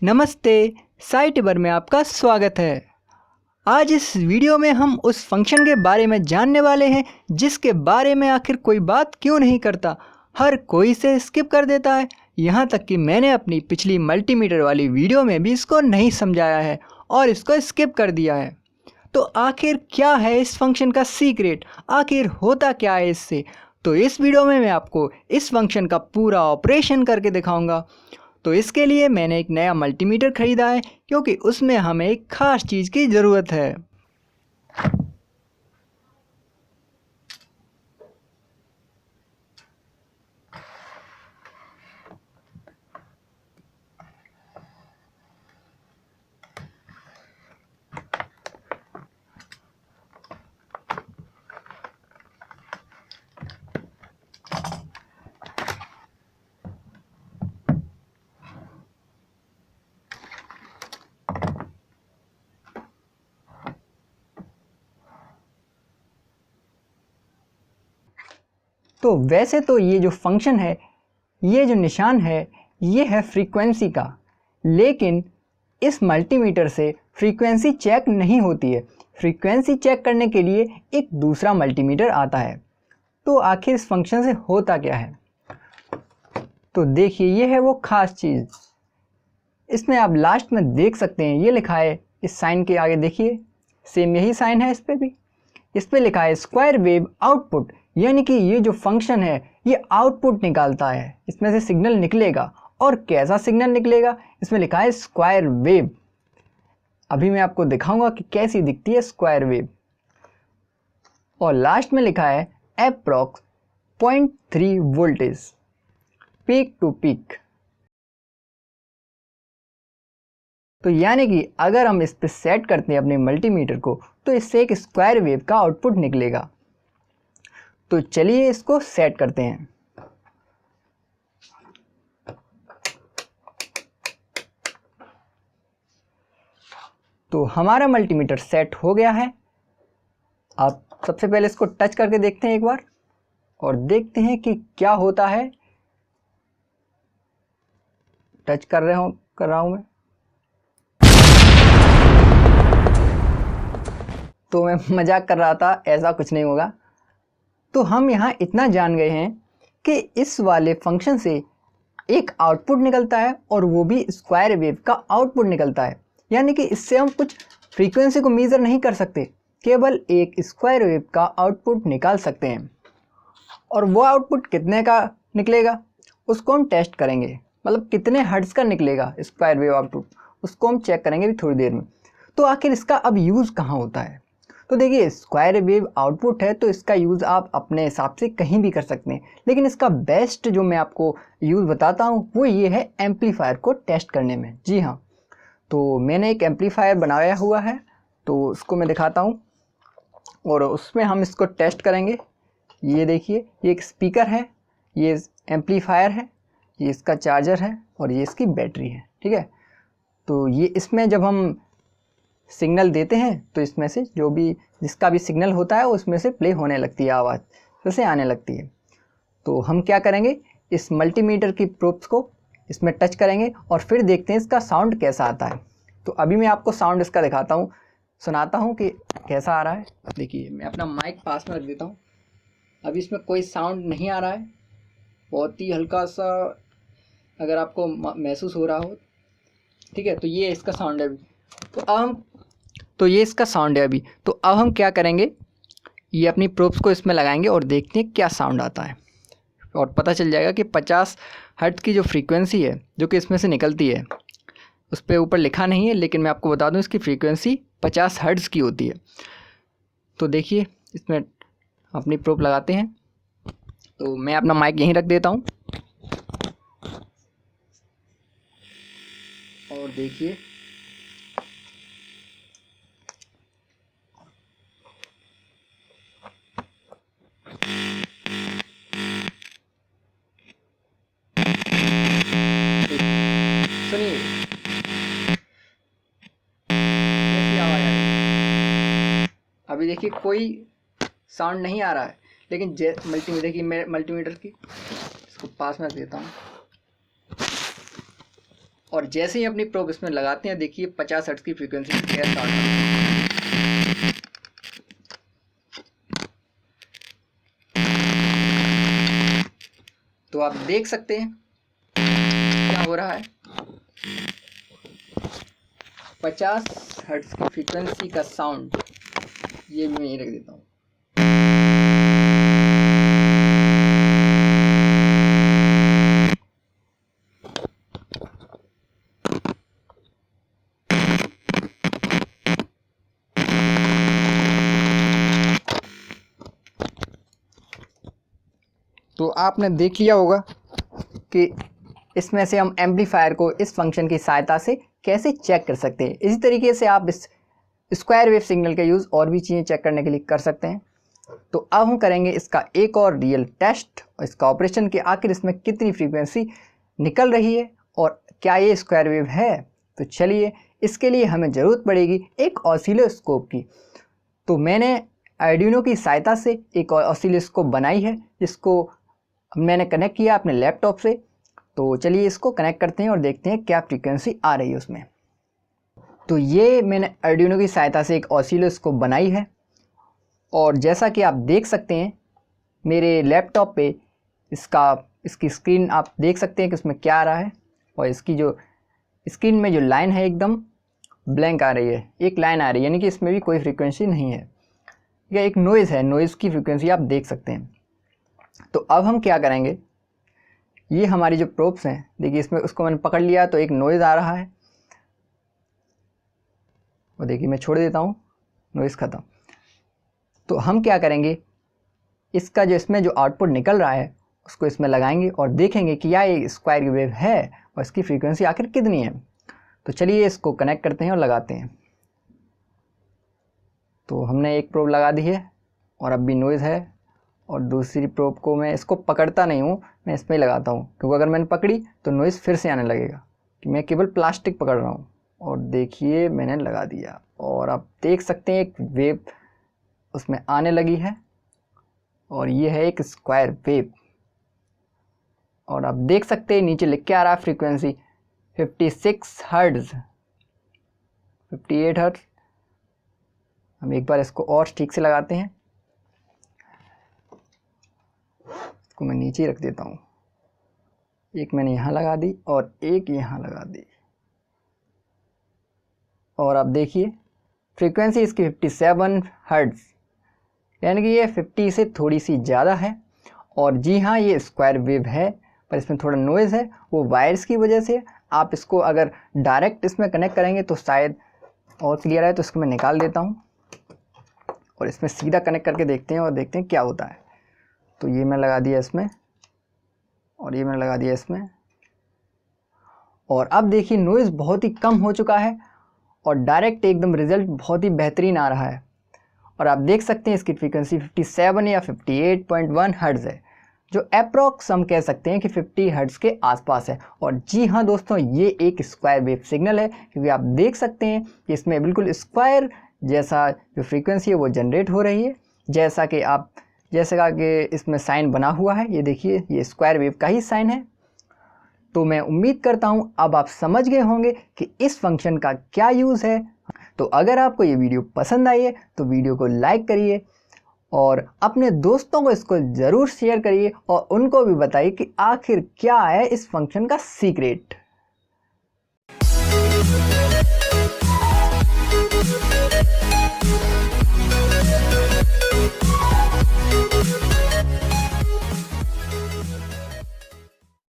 नमस्ते, साई टिबर में आपका स्वागत है। आज इस वीडियो में हम उस फंक्शन के बारे में जानने वाले हैं जिसके बारे में आखिर कोई बात क्यों नहीं करता, हर कोई इसे स्किप कर देता है। यहाँ तक कि मैंने अपनी पिछली मल्टीमीटर वाली वीडियो में भी इसको नहीं समझाया है और इसको स्किप कर दिया है। तो आखिर क्या है इस फंक्शन का सीक्रेट, आखिर होता क्या है इससे? तो इस वीडियो में मैं आपको इस फंक्शन का पूरा ऑपरेशन करके दिखाऊंगा। तो इसके लिए मैंने एक नया मल्टीमीटर ख़रीदा है क्योंकि उसमें हमें एक ख़ास चीज़ की ज़रूरत है। तो वैसे तो ये जो फंक्शन है, ये जो निशान है, ये है फ्रीक्वेंसी का, लेकिन इस मल्टीमीटर से फ्रीक्वेंसी चेक नहीं होती है। फ्रीक्वेंसी चेक करने के लिए एक दूसरा मल्टीमीटर आता है। तो आखिर इस फंक्शन से होता क्या है? तो देखिए, ये है वो ख़ास चीज़। इसमें आप लास्ट में देख सकते हैं, ये लिखा है इस साइन के आगे, देखिए सेम यही साइन है इस पर भी। इस पर लिखा है स्क्वायर वेव आउटपुट, यानी कि ये जो फंक्शन है ये आउटपुट निकालता है, इसमें से सिग्नल निकलेगा। और कैसा सिग्नल निकलेगा? इसमें लिखा है स्क्वायर वेव। अभी मैं आपको दिखाऊंगा कि कैसी दिखती है स्क्वायर वेव। और लास्ट में लिखा है approx 0.3 voltage peak to peak. तो यानी कि अगर हम इस पे सेट करते हैं अपने मल्टीमीटर को, तो इससे एक स्क्वायर वेव का आउटपुट निकलेगा। तो चलिए इसको सेट करते हैं। तो हमारा मल्टीमीटर सेट हो गया है। आप सबसे पहले इसको टच करके देखते हैं एक बार और देखते हैं कि क्या होता है। टच कर रहा हूं मैं। तो मैं मजाक कर रहा था, ऐसा कुछ नहीं होगा। तो हम यहाँ इतना जान गए हैं कि इस वाले फंक्शन से एक आउटपुट निकलता है और वो भी स्क्वायर वेव का आउटपुट निकलता है। यानी कि इससे हम कुछ फ्रीक्वेंसी को मेज़र नहीं कर सकते, केवल एक स्क्वायर वेव का आउटपुट निकाल सकते हैं। और वो आउटपुट कितने का निकलेगा उसको हम टेस्ट करेंगे, मतलब कितने हर्ट्ज़ का निकलेगा स्क्वायर वेव आउटपुट, उसको हम चेक करेंगे भी थोड़ी देर में। तो आखिर इसका अब यूज़ कहाँ होता है? तो देखिए, स्क्वायर वेव आउटपुट है तो इसका यूज़ आप अपने हिसाब से कहीं भी कर सकते हैं, लेकिन इसका बेस्ट जो मैं आपको यूज़ बताता हूँ वो ये है एम्पलीफायर को टेस्ट करने में। जी हाँ, तो मैंने एक एम्पलीफायर बनाया हुआ है, तो उसको मैं दिखाता हूँ और उसमें हम इसको टेस्ट करेंगे। ये देखिए, ये एक स्पीकर है, ये एम्पलीफायर है, ये इसका चार्जर है और ये इसकी बैटरी है। ठीक है, तो ये इसमें जब हम सिग्नल देते हैं तो इसमें से जो भी जिसका भी सिग्नल होता है उसमें से प्ले होने लगती है, आवाज़ फिर से आने लगती है। तो हम क्या करेंगे, इस मल्टीमीटर की प्रोब्स को इसमें टच करेंगे और फिर देखते हैं इसका साउंड कैसा आता है। तो अभी मैं आपको साउंड इसका दिखाता हूँ, सुनाता हूँ कि कैसा आ रहा है। देखिए, मैं अपना माइक पास में रख देता हूँ। अभी इसमें कोई साउंड नहीं आ रहा है, बहुत ही हल्का सा अगर आपको महसूस हो रहा हो। ठीक है, तो ये इसका साउंड है अभी। तो ये इसका साउंड है अभी। तो अब हम क्या करेंगे, ये अपनी प्रोब्स को इसमें लगाएंगे और देखते हैं क्या साउंड आता है। और पता चल जाएगा कि 50 हर्ट्ज़ की जो फ्रीक्वेंसी है जो कि इसमें से निकलती है, उस पर ऊपर लिखा नहीं है, लेकिन मैं आपको बता दूं इसकी फ्रीक्वेंसी 50 हर्ट्ज़ की होती है। तो देखिए, इसमें अपनी प्रोब लगाते हैं। तो मैं अपना माइक यहीं रख देता हूँ और देखिए, सुनिए कैसी आवाज़ आ रही है। अभी देखिए कोई साउंड नहीं आ रहा है, लेकिन मल्टीमीटर की इसको पास में रख देता हूँ। और जैसे ही अपनी प्रोब इसमें लगाते हैं, देखिए 50 हर्ट्ज की फ्रीक्वेंसी कैसा आता है। तो आप देख सकते हैं क्या हो रहा है। 50 हर्ट्ज की फ्रीक्वेंसी का साउंड ये मैं यहीं रख देता हूँ। तो आपने देख लिया होगा कि इसमें से हम एम्पलीफायर को इस फंक्शन की सहायता से कैसे चेक कर सकते हैं। इसी तरीके से आप इस स्क्वायर वेव सिग्नल का यूज़ और भी चीज़ें चेक करने के लिए कर सकते हैं। तो अब हम करेंगे इसका एक और रियल टेस्ट, और इसका ऑपरेशन कि आखिर इसमें कितनी फ्रीक्वेंसी निकल रही है और क्या ये स्क्वायर वेव है। तो चलिए, इसके लिए हमें ज़रूरत पड़ेगी एक ऑसिलोस्कोप की। तो मैंने आर्डिनो की सहायता से एक ऑसिलोस्कोप बनाई है, जिसको मैंने कनेक्ट किया अपने लैपटॉप से। तो चलिए इसको कनेक्ट करते हैं और देखते हैं क्या फ्रीक्वेंसी आ रही है उसमें। तो ये मैंने आर्डिनो की सहायता से एक ऑसिलोस्कोप बनाई है, और जैसा कि आप देख सकते हैं मेरे लैपटॉप पे इसकी स्क्रीन आप देख सकते हैं कि उसमें क्या आ रहा है। और इसकी जो स्क्रीन में जो लाइन है एकदम ब्लैंक आ रही है, एक लाइन आ रही है, यानी कि इसमें भी कोई फ्रीक्वेंसी नहीं है। यह एक नॉइज़ है, नॉइज़ की फ्रीक्वेंसी आप देख सकते हैं। तो अब हम क्या करेंगे, ये हमारी जो प्रोब्स हैं, देखिए इसमें उसको मैंने पकड़ लिया तो एक नॉइज़ आ रहा है, और देखिए मैं छोड़ देता हूँ, नॉइज़ ख़त्म। तो हम क्या करेंगे, इसका जो इसमें जो आउटपुट निकल रहा है उसको इसमें लगाएंगे और देखेंगे कि यह एक स्क्वायर वेव है और इसकी फ्रीक्वेंसी आखिर कितनी है। तो चलिए इसको कनेक्ट करते हैं और लगाते हैं। तो हमने एक प्रोब लगा दी है और अब भी नॉइज़ है, और दूसरी प्रोब को मैं इसको पकड़ता नहीं हूँ, मैं इसमें ही लगाता हूँ, क्योंकि अगर मैंने पकड़ी तो नॉइज़ फिर से आने लगेगा कि मैं केवल प्लास्टिक पकड़ रहा हूँ। और देखिए मैंने लगा दिया, और आप देख सकते हैं एक वेव उसमें आने लगी है, और ये है एक स्क्वायर वेव। और आप देख सकते हैं नीचे लिख के आ रहा है फ्रीक्वेंसी 56 हर्ट्ज़, 58 हर्ट्ज़। हम एक बार इसको और ठीक से लगाते हैं, इसको मैं नीचे रख देता हूँ। एक मैंने यहाँ लगा दी और एक यहाँ लगा दी, और आप देखिए फ्रीक्वेंसी इसकी 57 हर्ट्ज़, यानी कि ये 50 से थोड़ी सी ज़्यादा है। और जी हाँ, ये स्क्वायर वेव है, पर इसमें थोड़ा नॉइज़ है, वो वायर्स की वजह से। आप इसको अगर डायरेक्ट इसमें कनेक्ट करेंगे तो शायद और क्लियर है। तो इसको मैं निकाल देता हूँ और इसमें सीधा कनेक्ट करके देखते हैं और देखते हैं क्या होता है। तो ये मैं लगा दिया इसमें, और ये मैंने लगा दिया इसमें, और अब देखिए नॉइज़ बहुत ही कम हो चुका है और डायरेक्ट एकदम रिज़ल्ट बहुत ही बेहतरीन आ रहा है। और आप देख सकते हैं इसकी फ्रीक्वेंसी 57 या 58.1 हर्ट्ज़ है, जो अप्रॉक्स हम कह सकते हैं कि 50 हर्ट्ज़ के आसपास है। और जी हाँ दोस्तों, ये एक स्क्वायर वेव सिग्नल है, क्योंकि आप देख सकते हैं कि इसमें बिल्कुल स्क्वायर जैसा जो फ्रीक्वेंसी है वो जनरेट हो रही है, जैसा कि इसमें साइन बना हुआ है। ये देखिए, ये स्क्वायर वेव का ही साइन है। तो मैं उम्मीद करता हूँ अब आप समझ गए होंगे कि इस फंक्शन का क्या यूज़ है। तो अगर आपको ये वीडियो पसंद आई है तो वीडियो को लाइक करिए, और अपने दोस्तों को इसको ज़रूर शेयर करिए, और उनको भी बताइए कि आखिर क्या है इस फंक्शन का सीक्रेट।